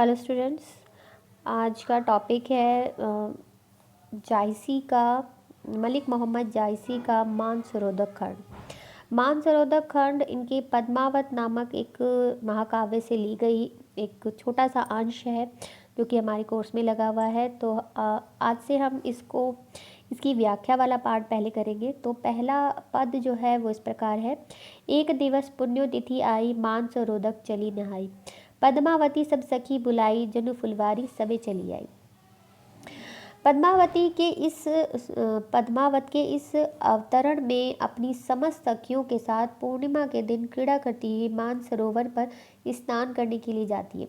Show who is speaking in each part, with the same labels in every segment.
Speaker 1: Hello students, आज का topic है जायसी का मलिक मोहम्मद जायसी का मानसरोवर खंड। मानसरोवर खंड इनके पद्मावत नामक एक महाकाव्य से ली गई एक छोटा सा अंश है जो कि हमारे कोर्स में लगा हुआ है। तो आज से हम इसकी व्याख्या वाला पार्ट पहले करेंगे। तो पहला पद जो है वो इस प्रकार है। एक दिवस पुण्योतिथि आई, मानसरोवर चली नहाई, पद्मावती सब सखी बुलाई, जनु फुलवारी सबे चली आई। पद्मावत के इस अवतरण में अपनी समस्त सखियों के साथ पूर्णिमा के दिन क्रीड़ा करती हुई मानसरोवर पर स्नान करने के लिए जाती है।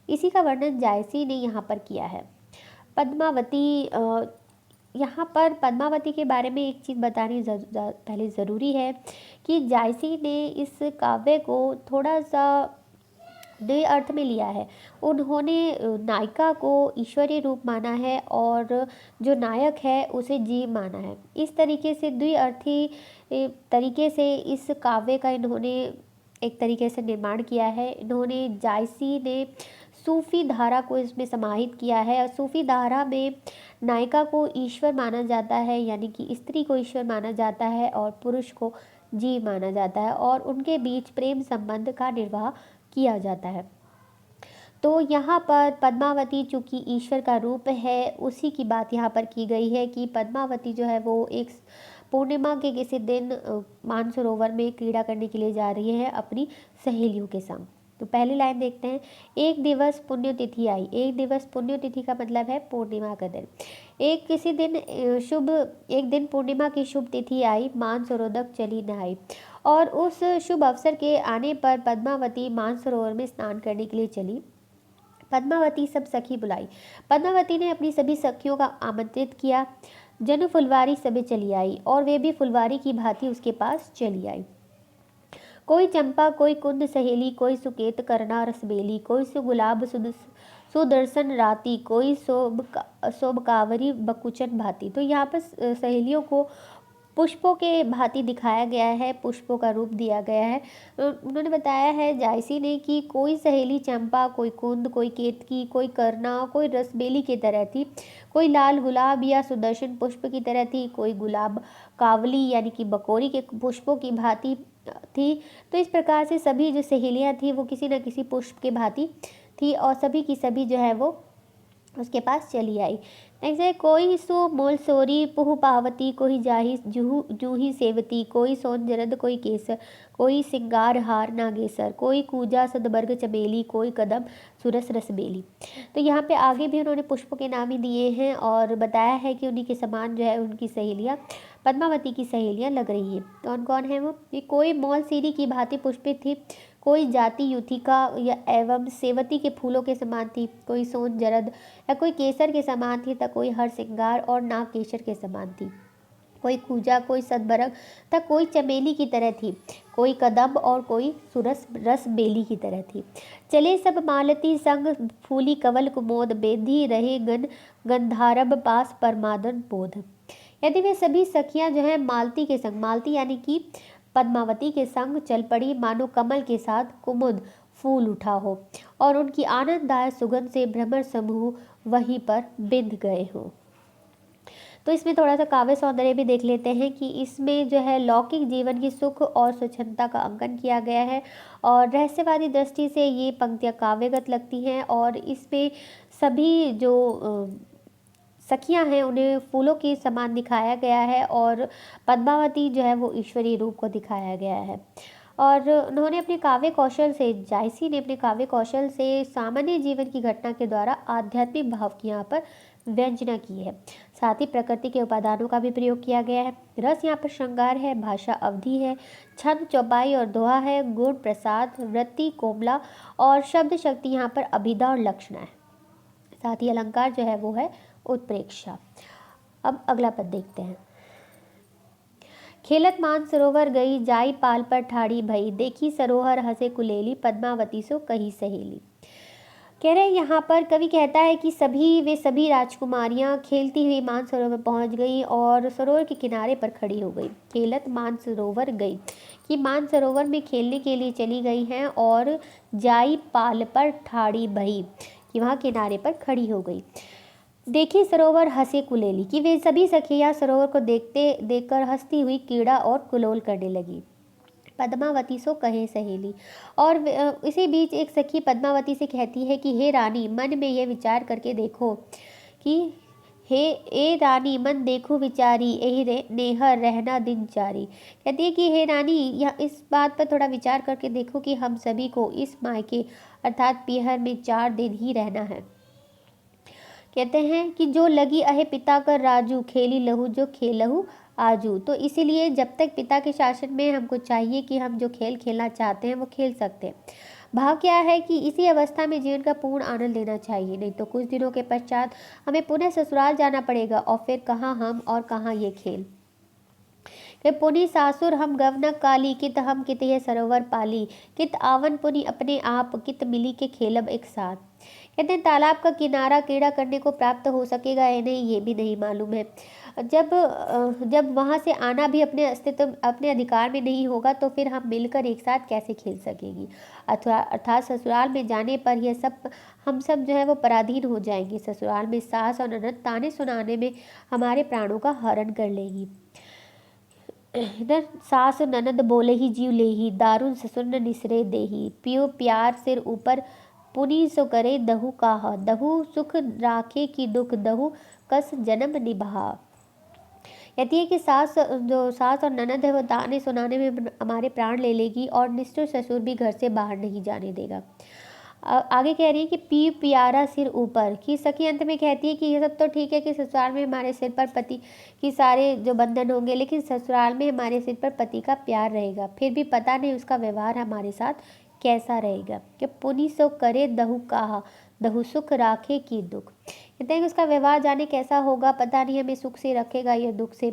Speaker 1: इसी का वर्णन जायसी ने यहाँ पर किया है। यहाँ पर पद्मावती के बारे में एक चीज़ बतानी पहले ज़रूरी है कि जायसी ने इस काव्य को थोड़ा सा द्वि अर्थ में लिया है। उन्होंने नायिका को ईश्वरीय रूप माना है और जो नायक है उसे जीव माना है। इस तरीके से द्विअर्थी तरीके से इस काव्य का इन्होंने एक तरीके से निर्माण किया है। इन्होंने जायसी ने सूफी धारा को इसमें समाहित किया है और सूफी धारा में नायिका को ईश्वर माना जाता है, यानी कि स्त्री को ईश्वर माना जाता है और पुरुष को जीव माना जाता है और उनके बीच प्रेम संबंध का निर्वाह किया जाता है। तो यहाँ पर पद्मावती चूँकि ईश्वर का रूप है, उसी की बात यहाँ पर की गई है कि पद्मावती जो है वो एक पूर्णिमा के किसी दिन मानसरोवर में क्रीड़ा करने के लिए जा रही है अपनी सहेलियों के संग। तो पहली लाइन देखते हैं। एक दिवस पुण्यतिथि आई। एक दिवस पुण्यतिथि का मतलब है पूर्णिमा का दिन। एक दिन पूर्णिमा की शुभ तिथि आई, मानसरोवर चली नहाई। और उस शुभ अवसर के आने पर पद्मावती मानसरोवर में स्नान करने के लिए चली। पद्मावती सब सखी बुलाई। पद्मावती ने अपनी सभी सखियों का आमंत्रित किया। जनु फुलवारी सबे चली आई और वे भी फुलवारी की भांति उसके पास चली आई। कोई चंपा, कोई कुंद सहेली, कोई सुकेत करना रसबेली, कोई सुगुलाब सुदर्शन राती, कोई शोभकावरी बकुचन भांति। तो यहाँ पर सहेलियों को पुष्पों के भांति दिखाया गया है, पुष्पों का रूप दिया गया है। उन्होंने बताया है जायसी ने कि कोई सहेली चंपा, कोई कुंद, कोई केतकी, कोई करना, कोई रसबेली की तरह थी, कोई लाल गुलाब या सुदर्शन पुष्प की तरह थी, कोई गुलाब कावली यानी कि बकोरी के पुष्पों की भांति थी। तो इस प्रकार से सभी जो सहेलियां थी वो किसी न किसी पुष्प के भांति थी और सभी की सभी जो है वो उसके पास चली आई। नेक्स्ट है। कोई सो मोल सोरी पुह पावती, कोई जाही जूही सेवती, कोई सोन जरद, कोई केसर, कोई सिंगार हार नागेसर, कोई कूजा सदबर्ग चमेली, कोई कदम सुरस रसबेली। तो यहाँ पे आगे भी उन्होंने पुष्पों के नाम ही दिए हैं और बताया है कि उन्हीं के समान जो है उनकी सहेलियाँ पद्मावती की सहेलियाँ लग रही हैं। कौन कौन है वो? कि कोई मोल सीरी की भांति पुष्पित थी, कोई जाति युथिका या एवं सेवती के फूलों के समान थी, कोई सोन जरद या कोई केसर के समान थी, तथा कोई हर सिंगार और नाग केसर के समान थी, कोई कूजा, कोई सदबरग तथा कोई चमेली की तरह थी, कोई कदम्ब और कोई सुरस रस बेली की तरह थी। चले सब मालती संग फूली कवल कुमोद, बेधी रहे गंधारब पास परमादन बोध। यदि वे सभी सखियां जो है मालती के संग, मालती यानी कि पद्मावती के संग चल पड़ी, मानो कमल के साथ कुमुद फूल उठा हो और उनकी आनंददायक सुगंध से भ्रमर समूह वहीं पर बिंध गए हों। तो इसमें थोड़ा सा काव्य सौंदर्य भी देख लेते हैं कि इसमें जो है लौकिक जीवन की सुख और स्वच्छंदता का अंकन किया गया है और रहस्यवादी दृष्टि से ये पंक्तियाँ काव्यगत लगती हैं और इसमें सभी जो सखियां हैं उन्हें फूलों के समान दिखाया गया है और पद्मावती जो है वो ईश्वरीय रूप को दिखाया गया है। और उन्होंने अपने काव्य कौशल से, जायसी ने अपने काव्य कौशल से सामान्य जीवन की घटना के द्वारा आध्यात्मिक भाव की यहाँ पर व्यंजना की है। साथ ही प्रकृति के उपादानों का भी प्रयोग किया गया है। रस यहाँ पर श्रृंगार है, भाषा अवधि है, छंद चौपाई और दोहा है, गुण प्रसाद, वृत्ति कोमला और शब्द शक्ति यहाँ पर अभिधा और लक्षणा है। साथ ही अलंकार जो है वो है उत्प्रेक्षा। अब अगला पद देखते हैं। खेलत मानसरोवर गई, जाई पाल पर ठाड़ी भई, देखी सरोवर हंसे कुलेली, पद्मावती सो कही सहेली। कह रहे यहाँ पर कवि कहता है कि वे सभी राजकुमारियां खेलती हुई मानसरोवर पहुंच गई और सरोवर के किनारे पर खड़ी हो गई। खेलत मानसरोवर गई कि मानसरोवर में खेलने के लिए चली गई हैं और जाई पाल पर ठाड़ी भई कि वहाँ किनारे पर खड़ी हो गई। देखी सरोवर हंसे कुलेली, कि वे सभी सखियाँ सरोवर को देखते देखकर हंसती हुई कीड़ा और कुलोल करने लगी। पद्मावती सो कहे सहेली। और इसी बीच एक सखी पद्मावती से कहती है कि हे रानी, मन में यह विचार करके देखो कि हे ए रानी, मन देखो विचारी, यही नेहर रहना दिन चारी। कहती है कि हे रानी, यह इस बात पर थोड़ा विचार करके देखो कि हम सभी को इस मायके अर्थात पीहर में 4 दिन ही रहना है। कहते हैं कि जो लगी अहे पिता कर राजू, खेली लहू जो खेलहू आजू। तो इसीलिए जब तक पिता के शासन में हमको चाहिए कि हम जो खेल खेलना चाहते हैं वो खेल सकते हैं। भाव क्या है कि इसी अवस्था में जीवन का पूर्ण आनंद लेना चाहिए, नहीं तो कुछ दिनों के पश्चात हमें पुनः ससुराल जाना पड़ेगा और फिर कहाँ हम और कहाँ ये खेल। पुनि सासुर हम गवना काली, कित हम कित ये सरोवर पाली, कित आवन पुनि अपने आप, कित मिली के खेलब एक साथ। कहते हैं तालाब का किनारा क्रीड़ा करने को प्राप्त हो सकेगा या नहीं ये भी नहीं मालूम है। जब वहाँ से आना भी अपने अस्तित्व अपने अधिकार में नहीं होगा तो फिर हम मिलकर एक साथ कैसे खेल सकेंगी। अर्थात ससुराल में जाने पर यह सब हम सब जो है वो पराधीन हो जाएंगे। ससुराल में सास और ननद ताने सुनाने में हमारे प्राणों का हरण कर लेगी। इधर सास ननद बोले ही जीव ले ही, दारुण ससुर न निसरे देही, पियो प्यार सिर ऊपर पुनि सो करे दहु काहा, दहु सुख राखे की दुख दहु कस जन्म निभा। कहती है कि सास और ननद है वो ताने सुनाने में हमारे प्राण ले लेगी और निष्ठुर ससुर भी घर से बाहर नहीं जाने देगा। आगे कह रही है कि पी प्यारा सिर ऊपर, की सखी अंत में कहती है कि ये सब तो ठीक है कि ससुराल में हमारे सिर पर पति की सारे जो बंधन होंगे, लेकिन ससुराल में हमारे सिर पर पति का प्यार रहेगा, फिर भी पता नहीं उसका व्यवहार हमारे साथ कैसा रहेगा। कि पुनि सो करे दहु काहा, दहु सुख राखे की दुख। कहते हैं कि उसका व्यवहार जाने कैसा होगा, पता नहीं हमें सुख से रखेगा या दुख से,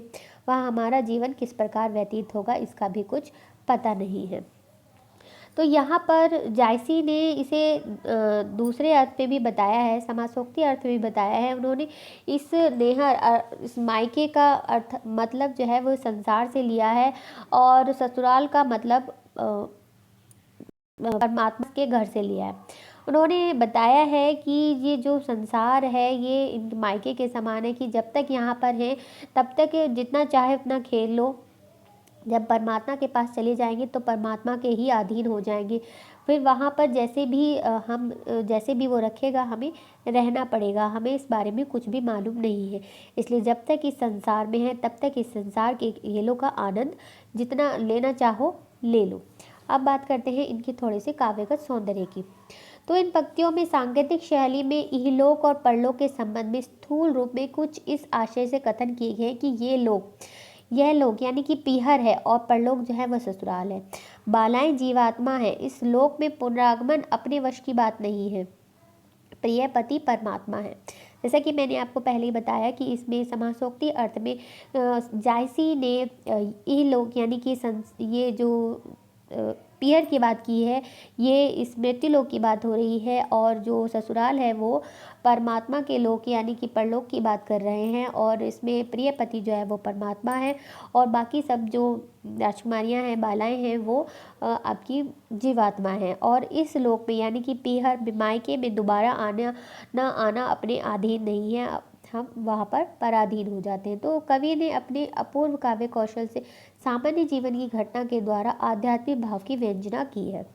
Speaker 1: वहाँ हमारा जीवन किस प्रकार व्यतीत होगा इसका भी कुछ पता नहीं है। तो यहाँ पर जायसी ने इसे दूसरे अर्थ में भी बताया है, समासोक्ति अर्थ में भी बताया है। उन्होंने इस नेहर इस मायके का अर्थ मतलब जो है वो संसार से लिया है और ससुराल का मतलब परमात्मा के घर से लिया है। उन्होंने बताया है कि ये जो संसार है ये इन मायके के समान है कि जब तक यहाँ पर है तब तक जितना चाहे उतना खेल लो, जब परमात्मा के पास चले जाएंगे तो परमात्मा के ही अधीन हो जाएंगे। फिर वहाँ पर जैसे भी वो रखेगा हमें रहना पड़ेगा, हमें इस बारे में कुछ भी मालूम नहीं है। इसलिए जब तक इस संसार में है तब तक इस संसार के खेलों का आनंद जितना लेना चाहो ले लो। अब बात करते हैं इनके थोड़े से काव्यगत सौंदर्य की। तो इन पंक्तियों में सांकेतिक शैली में इहलोक और परलोक के संबंध में स्थूल रूप में कुछ इस आशय से कथन किए गए कि यह लोक यानी कि पीहर है और परलोक जो है वह ससुराल है। बालाएं जीवात्मा है, इस लोक में पुनरागमन अपने वश की बात नहीं है। प्रिय पति परमात्मा है। जैसा कि मैंने आपको पहले ही बताया कि इसमें समासोक्ति अर्थ में जायसी ने ये लोग यानी कि ये जो पीहर की बात की है, ये स्मृतिलोक की बात हो रही है और जो ससुराल है वो परमात्मा के लोक यानी कि परलोक की बात कर रहे हैं। और इसमें प्रिय पति जो है वो परमात्मा है और बाकी सब जो राजकुमारियाँ हैं, बालाएं हैं, वो आपकी जीवात्मा है। और इस लोक में यानी कि पीहर मायके में दोबारा आना अपने अधीन नहीं है, हम वहाँ पर पराधीन हो जाते हैं। तो कवि ने अपने अपूर्व काव्य कौशल से सामान्य जीवन की घटना के द्वारा आध्यात्मिक भाव की व्यंजना की है।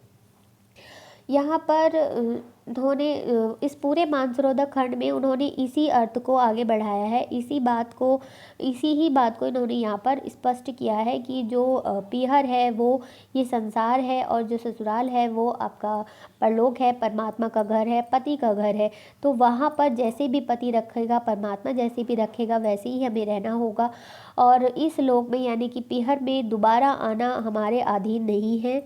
Speaker 1: यहाँ पर उन्होंने इस पूरे मानसरोवर खंड में उन्होंने इसी अर्थ को आगे बढ़ाया है, इसी ही बात को इन्होंने यहाँ पर स्पष्ट किया है कि जो पीहर है वो ये संसार है और जो ससुराल है वो आपका परलोक है, परमात्मा का घर है, पति का घर है। तो वहाँ पर जैसे भी पति रखेगा, परमात्मा जैसे भी रखेगा वैसे ही हमें रहना होगा। और इस लोक में यानी कि पीहर में दोबारा आना हमारे अधीन नहीं है।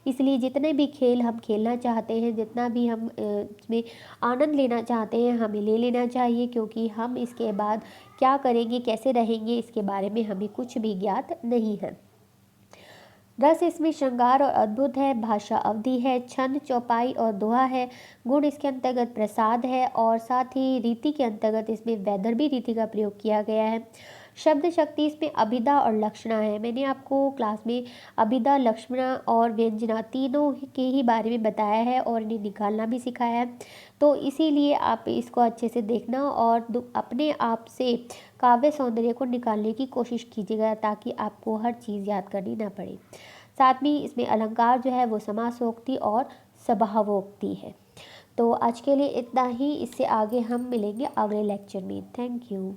Speaker 1: इसलिए जितने भी खेल हम खेलना चाहते हैं, जितना भी हम इसमें आनंद लेना चाहते हैं, हमें ले लेना चाहिए, क्योंकि हम इसके बाद क्या करेंगे, कैसे रहेंगे, इसके बारे में हमें कुछ भी ज्ञात नहीं है। रस इसमें श्रृंगार और अद्भुत है, भाषा अवधि है, छंद चौपाई और दोहा है, गुण इसके अंतर्गत प्रसाद है और साथ ही रीति के अंतर्गत इसमें वैदर्भी रीति का प्रयोग किया गया है। शब्द शक्ति इसमें अभिधा और लक्षणा है। मैंने आपको क्लास में अभिधा, लक्षणा और व्यंजना तीनों के ही बारे में बताया है और इन्हें निकालना भी सिखाया है। तो इसीलिए आप इसको अच्छे से देखना और अपने आप से काव्य सौंदर्य को निकालने की कोशिश कीजिएगा, ताकि आपको हर चीज़ याद करनी ना पड़े। साथ में इसमें अलंकार जो है वो समासोक्ति और स्वभावोक्ति है। तो आज के लिए इतना ही, इससे आगे हम मिलेंगे अगले लेक्चर में। Thank you.